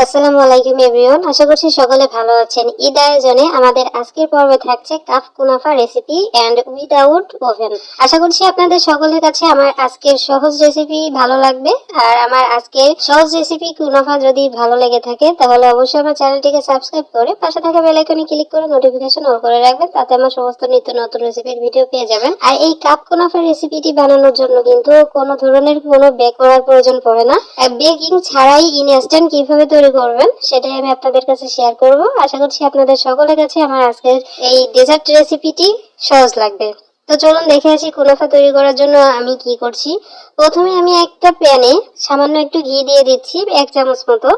আসসালামু আলাইকুম এভরিওয়ান, আশা করছি সকলে ভালো আছেন। ঈদ আয়োজনে আমাদের আজকের পর্বে থাকছে কাফ কুনাফা রেসিপি এন্ড উইদাউট ওভেন। আশা করছি আপনাদের সকলের কাছে আমার আজকের সহজ রেসিপি ভালো লাগবে। আর আমার আজকের সহজ রেসিপি কুনাফা যদি ভালো লেগে থাকে তাহলে অবশ্যই আমার চ্যানেলটিকে সাবস্ক্রাইব করে পাশে থাকা বেল আইকনে ক্লিক করে নোটিফিকেশন অন করে রাখবেন, তাতে আমার সমস্ত নিত্য নতুন রেসিপির ভিডিও পেয়ে যাবেন। আর এই কাপ কুনাফা রেসিপিটি বানানোর জন্য কিন্তু কোনো ধরনের কোনো বেক করার প্রয়োজন পড়ে না। বেকিং ছাড়াই ইনস্ট্যান্ট কিভাবে তৈরি করবেন সেটাই আমি আপনাদের কাছে শেয়ার করব। আশা করছি আপনাদের সকলের কাছে আমার আজকের এই ডেজার্ট রেসিপিটি সহজ লাগবে। তো চলুন দেখে আসি কুনাফা তৈরি করার জন্য আমি কি করছি। প্রথমে আমি একটা প্যানে সামান্য একটু ঘি দিয়ে দিচ্ছি, 1 চামচ মতো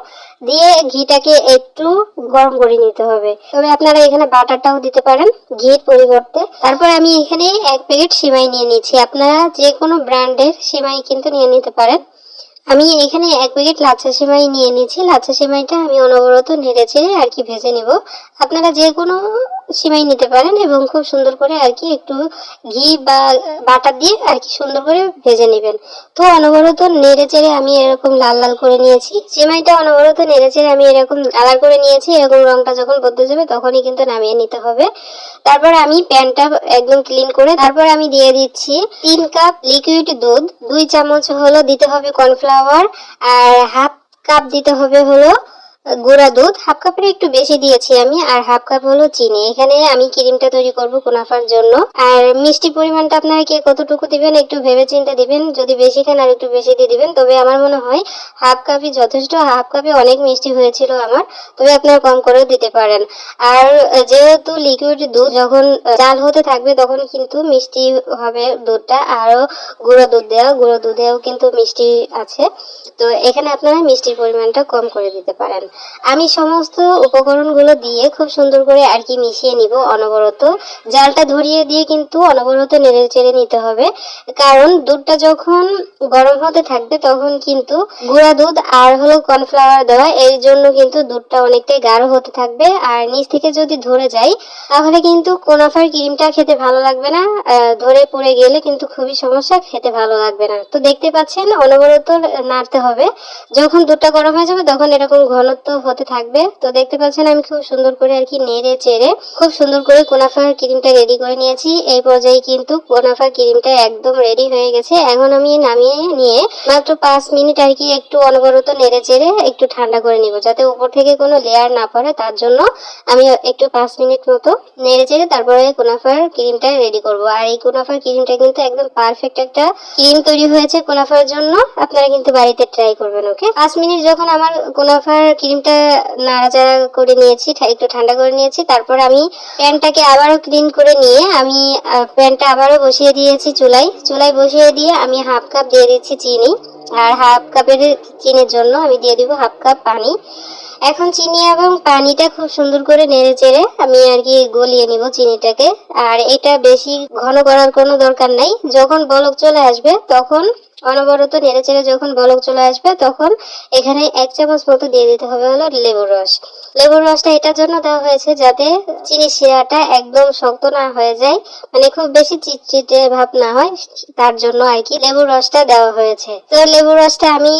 দিয়ে ঘিটাকে একটু গরম করে নিতে হবে। তবে আপনারা এখানে বাটারটাও দিতে পারেন ঘির পরিবর্তে। তারপর আমি এখানে 1 প্যাকেট সিমাই নিয়ে নিচ্ছি, আপনারা যে কোনো ব্র্যান্ডের সিমাই কিন্তু নিয়ে নিতে পারেন। আমি এখানে 1 প্যাকেট লাচ্ছা সেমাই নিয়ে নিয়েছি। লাচ্ছা সেমাইটা আমি অনবরত নেড়ে চেড়ে আর কি ভেজে নিব। আপনারা যে কোনো সেমাই নিতে পারেন এবং খুব সুন্দর করে আর কি একটু ঘি বা বাটার দিয়ে আর কি সুন্দর করে ভেজে নেবেন। তো অনবরত নেড়ে চেড়ে আমি এরকম লাল লাল করে নিয়েছি সেমাইটা, অনবরত নেড়ে চেড়ে আমি এরকম কালার করে নিয়েছি। এরকম রংটা যখন বদলে যাবে তখনই কিন্তু নামিয়ে নিতে হবে। তারপর আমি প্যানটা একদম ক্লিন করে তারপর আমি দিয়ে দিচ্ছি 3 কাপ লিকুইড দুধ, 2 চামচ হলো দিতে হবে কর্নফ্লাওয়ার, আর হাফ কাপ দিতে হবে হলো গুঁড়া দুধ। হাফ কাপের একটু বেশি দিয়েছি আমি। আর হাফ কাপ হলো চিনি। এখানে আমি ক্রিমটা তৈরি করব কুনাফার জন্য। আর মিষ্টি পরিমাণটা আপনারা কে কতটুকু দিবেন একটু ভেবে চিন্তে দিবেন, যদি বেশি খান আর একটু বেশি দিয়ে দিবেন। তবে আমার মনে হয় হাফ কাপই যথেষ্ট, হাফ কাপে অনেক মিষ্টি হয়েছিল আমার, তবে আপনারা কম করেও দিতে পারেন। আর যেহেতু লিকুইড দুধ যখন জাল হতে থাকবে তখন কিন্তু মিষ্টি হবে দুধটা, আরো গুঁড়ো দুধেও কিন্তু মিষ্টি আছে। তো এখানে আপনারা মিষ্টির পরিমাণটা কম করে দিতে পারেন। আমি সমস্ত উপকরণগুলো দিয়ে খুব সুন্দর করে আর কি মিশিয়ে নিব অনবরত। জালটা ধরিয়ে দিয়ে কিন্তু অনবরত নেড়ে চেড়ে নিতে হবে, কারণ দুধটা যখন গরম হতে থাকবে তখন কিন্তু গুঁড়া দুধ আর হলো কর্নফ্লাওয়ার দেওয়া, এর জন্য কিন্তু দুধটা অনেকটাই গাঢ় হতে থাকবে। আর নিচ থেকে যদি ধরে যায় তাহলে কিন্তু কুনাফার ক্রিমটা খেতে ভালো লাগবে না, ধরে পড়ে গেলে কিন্তু খুবই সমস্যা, খেতে ভালো লাগবে না। তো দেখতে পাচ্ছেন অনবরত নাড়তে হবে। যখন দুধটা গরম হয়ে যাবে তখন এরকম ঘনত্ব হতে থাকবে। তো দেখতে পাচ্ছেন আমি খুব সুন্দর করে আর কি নেড়ে চেড়ে খুব সুন্দর করে কুনাফার ক্রিমটা রেডি করে নিয়েছি। এই পর্যায়ে কিন্তু কুনাফার ক্রিমটা একদম রেডি হয়ে গেছে। এখন আমি নামিয়ে নিয়ে মাত্র 5 মিনিট আর কি একটু অনবরত নেড়ে চেড়ে একটু ঠান্ডা করে নিব, যাতে উপর থেকে কোনো লেয়ার না পড়ে। তার জন্য আমি একটু 5 মিনিট মতো নেড়ে চেড়ে তারপরে কুনাফার ক্রিমটা রেডি করব। আর এই কুনাফার ক্রিমটা কিন্তু একদম পারফেক্ট একটা ক্রিম তৈরি হয়েছে কুনাফার জন্য। আপনারা কিন্তু বাড়িতে ট্রাই করবেন। ওকে, 5 মিনিট যখন আমার কুনাফার ক্রিমটা নাড়াচাড়া করে নিয়েছি, একটু ঠান্ডা করে নিয়েছি, তারপর আমি প্যানটাকে আবারও ক্লিন করে নিয়ে আমি প্যানটা আবারও বসিয়ে দিয়েছি চুলায় বসিয়ে দিয়ে আমি হাফ কাপ দিয়ে দিচ্ছি চিনি। আর হাফ কাপের চিনির জন্য আমি দিয়ে দিব হাফ কাপ পানি। এখন চিনি এবং পানিটা খুব সুন্দর করে নেড়ে চেড়ে আমি আর কি গলিয়ে নিব চিনিটাকে। আর এটা বেশি ঘন করার কোনো দরকার নাই। যখন বলক চলে আসবে তখন অনবরত নেড়ে চেড়ে যখন বলক চলে আসবে তখন এখানে 1 চামচ মতো দিয়ে দিতে হবে হলো লেবুর রস। লেবুর রসটা এটার জন্য দেওয়া হয়েছে যাতে চিনি শিরাটা একদম শক্ত না হয়ে যায়, মানে খুব বেশি চিটচিটে ভাব না হয়, তার জন্য আর কি লেবুর রসটা দেওয়া হয়েছে। তো লেবুর রসটা আমি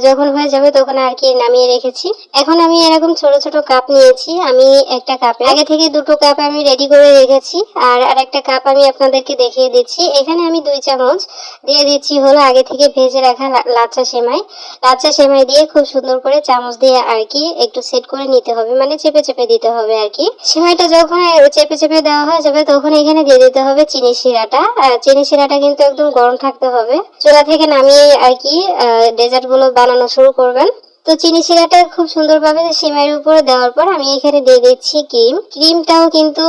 যখন হয়ে যাবে তখন আর কি নামিয়ে রেখেছি। এখন আমি এরকম ছোট ছোট কাপ নিয়েছি। আমি একটা কাপে আগে থেকে 2 কাপ আমি রেডি করে রেখেছি। আর আরেকটা কাপ আমি আপনাদেরকে দেখিয়ে দিচ্ছি। এখানে আমি 2 চামচ দিয়ে দিচ্ছি হলো আগে থেকে ভেজে রাখা লাচ্ছা সেমাই দিয়ে খুব সুন্দর করে চামচ দিয়ে আর কি একটু সেট করে নিতে হবে, মানে চেপে চেপে দিতে হবে আর কি। সেমাইটা যখন চেপে চেপে দেওয়া হয়ে যাবে তখন এখানে দিয়ে দিতে হবে চিনি শিরাটা। চিনি শিরাটা কিন্তু একদম গরম থাকতে হবে। চুলা থেকে নামিয়ে আর কি ডেজার্ট গুলো বানানো শুরু করবেন। তো চিনি শিরাটা খুব সুন্দরভাবে সেমাইয়ের উপরে দেওয়ার পর আমি এখানে দিয়ে দিচ্ছি ক্রিমটাও কিন্তু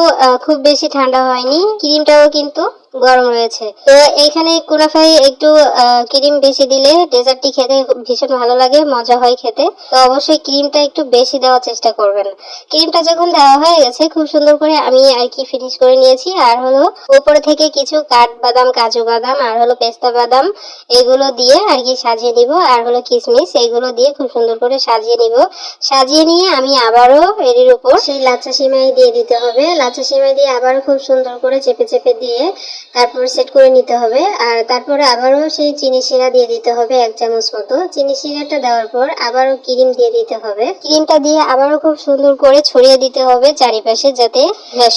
খুব বেশি ঠান্ডা হয়নি, ক্রিমটাও কিন্তু গরম রয়েছে। তো এইখানে কুনাফায় একটু ক্রিম বেশি দিলে ডেজার্টটি খেতে ভীষণ ভালো লাগে, মজা হয় খেতে। তো অবশ্যই ক্রিমটা একটু বেশি দেওয়ার চেষ্টা করবেন। ক্রিমটা যখন দেওয়া হয়ে গেছে খুব সুন্দর করে আমি আর কি ফিনিশ করে নিয়েছি। আর হলো উপরে থেকে কিছু কাঠবাদাম, কাজু বাদাম আর হলো পেস্তা বাদাম এগুলো দিয়ে আর কি সাজিয়ে নিব। আর হলো কিশমিশ এগুলো দিয়ে খুব সুন্দর করে সাজিয়ে নিব। সাজিয়ে নিয়ে আমি আবারও এর উপর সেই লাচ্ছা সেমাই দিয়ে দিতে হবে। লাচ্ছা সেমাই দিয়ে আবারও খুব সুন্দর করে চেপে চেপে দিয়ে তারপর সেট করে নিতে হবে। আর তারপরে আবারও সেই চিনি শিরা দিয়ে দিতে হবে 1 চামচ মতো। চিনি শিরাটা দেওয়ার পর আবারও ক্রিম দিয়ে দিতে হবে। ক্রিমটা দিয়ে আবারও খুব সুন্দর করে ছড়িয়ে দিতে হবে চারিপাশে, যাতে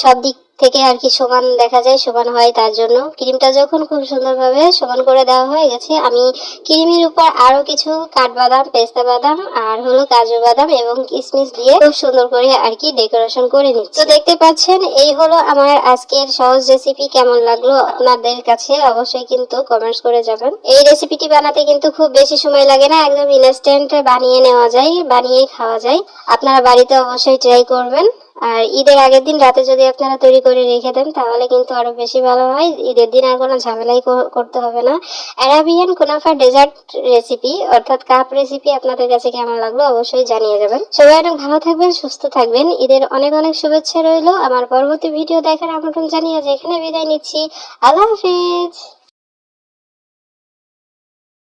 সব দিক থেকে আর কি সমান দেখা যায়, সমান হয়। তার জন্য ক্রিমটা যখন খুব সুন্দরভাবে সমান করে দেওয়া হয়ে গেছে, আমি ক্রিমের উপর আরো কিছু কাঠবাদাম, পেস্তা বাদাম আর হলো কাজু বাদাম এবং কিশমিশ দিয়ে খুব সুন্দর করে আর কি ডেকোরেশন করে নিচ্ছি। তো দেখতে পাচ্ছেন, এই হলো আমার আজকের সহজ রেসিপি। কেমন লাগলো আপনাদের কাছে অবশ্যই কিন্তু কমেন্টস করে যাবেন। এই রেসিপিটি বানাতে কিন্তু খুব বেশি সময় লাগে না, একদম ইনস্ট্যান্ট বানিয়ে নেওয়া যায়, বানিয়ে খাওয়া যায়। আপনারা বাড়িতে অবশ্যই ট্রাই করবেন। আর ঈদের আগের দিন রাতে যদি আপনারা তৈরি করে রেখে দেন তাহলে কিন্তু আরো বেশি ভালো হয়। ঈদের দিন আর কোনো ঝামেলাই করতে হবে না। অ্যারাবিয়ান কুনাফা ডেজার্ট রেসিপি অর্থাৎ কাপ রেসিপি আপনাদের কাছে কেমন লাগলো অবশ্যই জানিয়ে যাবেন। সবাই অনেক ভালো থাকবেন, সুস্থ থাকবেন। ঈদের অনেক অনেক শুভেচ্ছা রইলো। আমার পরবর্তী ভিডিও দেখার আমন্ত্রণ জানিয়ে এখানে বিদায় নিচ্ছি। আল্লাহ হাফেজ।